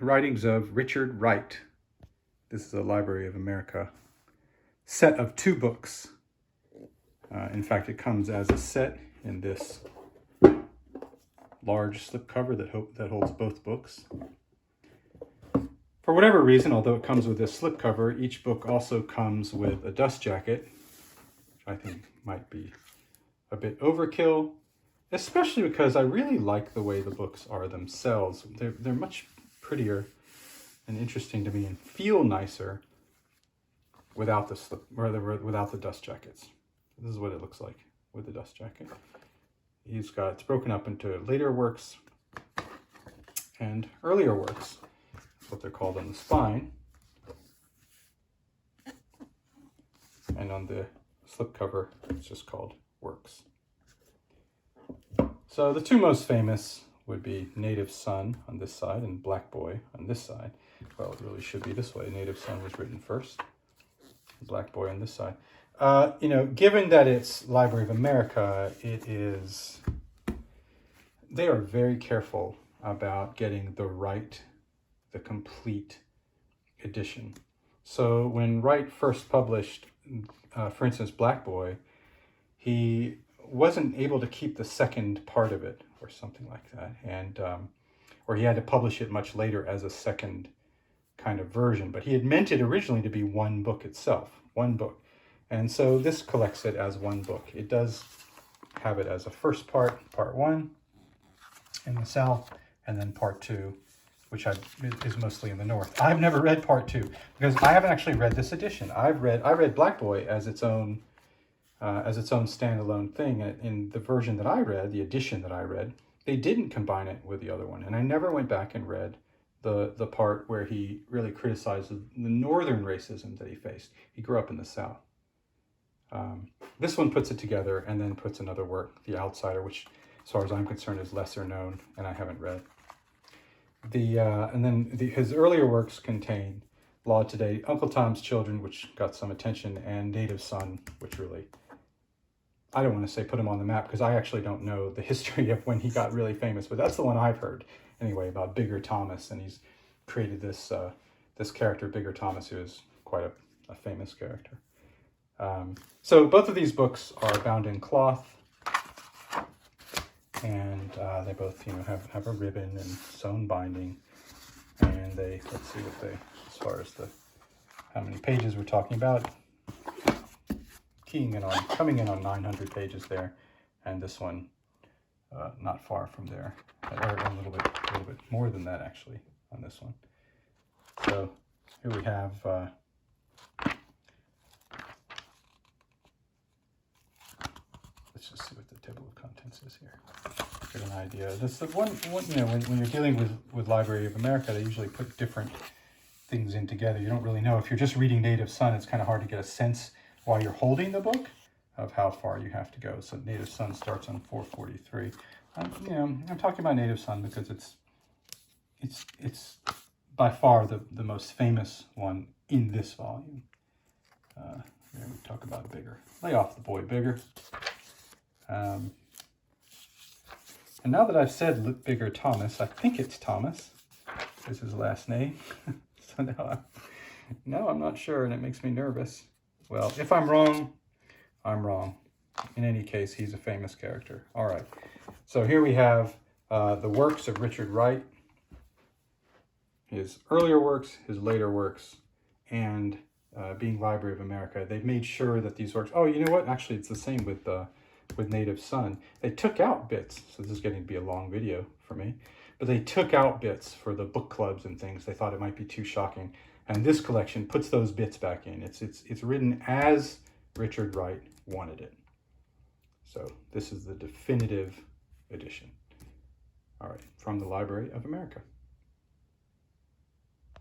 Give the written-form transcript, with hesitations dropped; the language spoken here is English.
writings of Richard Wright. This is a Library of America set of 2 books. In fact, it comes as a set in this large slipcover that holds both books. For whatever reason, although it comes with this slipcover, each book also comes with a dust jacket, which I think might be a bit overkill, especially because I really like the way the books are themselves. They're much prettier and interesting to me and feel nicer without without the dust jackets. This is what it looks like with the dust jacket. It's broken up into later works and earlier works. That's what they're called on the spine. And on the slipcover, it's just called works. So the 2 most famous would be Native Son on this side and Black Boy on this side. Well, it really should be this way. Native Son was written first. Black Boy on this side. Given that it's Library of America, they are very careful about getting the complete edition. So when Wright first published, for instance, Black Boy, he wasn't able to keep the second part of it or something like that. And, or he had to publish it much later as a second kind of version, but he had meant it originally to be 1 book itself, 1 book. And so this collects it as 1 book. It does have it as a first part 1 in the South, and then part 2, which is mostly in the North. I've never read part 2 because I haven't actually read this edition. I read Black Boy as its own standalone thing. In the version that I read, the edition that I read, they didn't combine it with the other one, and I never went back and read the part where he really criticized the northern racism that he faced. He grew up in the South. This one puts it together and then puts another work, The Outsider, which, as far as I'm concerned, is lesser known and I haven't read. His earlier works contain Law Today, Uncle Tom's Children, which got some attention, and Native Son, which really, I don't want to say put him on the map because I actually don't know the history of when he got really famous, but that's the one I've heard anyway, about Bigger Thomas, and he's created this character, Bigger Thomas, who is quite a famous character. So both of these books are bound in cloth, and they both, have a ribbon and sewn binding, and let's see as far as how many pages we're talking about, coming in on 900 pages there, and this one not far from there, or a little bit more than that actually on this one. So here we have let's just see what the table of contents is here. Get an idea. This is one when you're dealing with Library of America, they usually put different things in together. You don't really know. If you're just reading Native Son, it's kind of hard to get a sense while you're holding the book of how far you have to go. So Native Son starts on 443. I'm talking about Native Son because it's by far the most famous one in this volume. We talk about Bigger. Lay off the boy, Bigger. And now that I've said Bigger Thomas, I think it's Thomas is his last name. So now I'm not sure, and it makes me nervous. Well, if I'm wrong, I'm wrong. In any case, he's a famous character. All right. So here we have the works of Richard Wright, his earlier works, his later works, and being Library of America. They've made sure that these works... Oh, you know what? Actually, it's the same with Native Son. They took out bits. So this is getting to be a long video for me. But they took out bits for the book clubs and things. They thought it might be too shocking. And this collection puts those bits back in. It's written as Richard Wright wanted it. So this is the definitive edition. All right, from the Library of America.